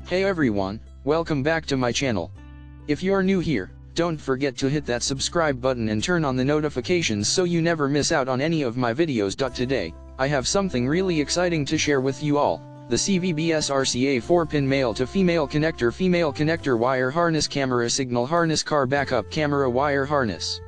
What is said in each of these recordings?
Hey everyone, welcome back to my channel. If you're new here, don't forget to hit that subscribe button and turn on the notifications so you never miss out on any of my videos. Today, I have something really exciting to share with you all. The CVBS RCA 4-pin male-to-female connector wire harness camera signal harness car backup camera wire harness.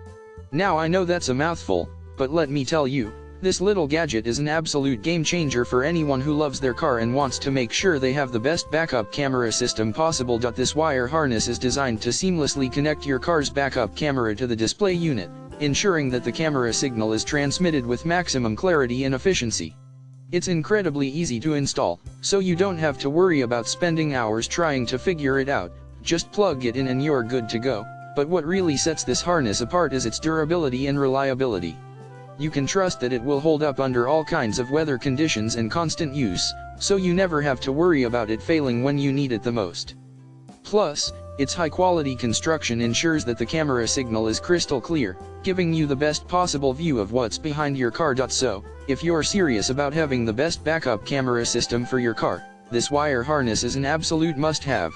Now I know that's a mouthful, but let me tell you, this little gadget is an absolute game changer for anyone who loves their car and wants to make sure they have the best backup camera system possible. This wire harness is designed to seamlessly connect your car's backup camera to the display unit, ensuring that the camera signal is transmitted with maximum clarity and efficiency. It's incredibly easy to install, so you don't have to worry about spending hours trying to figure it out. Just plug it in and you're good to go. But what really sets this harness apart is its durability and reliability. You can trust that it will hold up under all kinds of weather conditions and constant use, so you never have to worry about it failing when you need it the most. Plus, its high-quality construction ensures that the camera signal is crystal clear, giving you the best possible view of what's behind your car. So, if you're serious about having the best backup camera system for your car, this wire harness is an absolute must-have.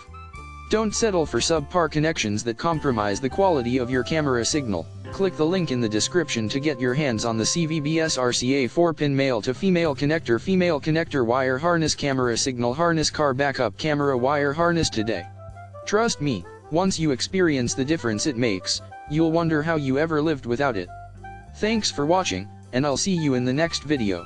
Don't settle for subpar connections that compromise the quality of your camera signal. Click the link in the description to get your hands on the CVBS RCA 4-pin male-to-female connector wire harness camera signal harness car backup camera wire harness today. Trust me, once you experience the difference it makes, you'll wonder how you ever lived without it. Thanks for watching, and I'll see you in the next video.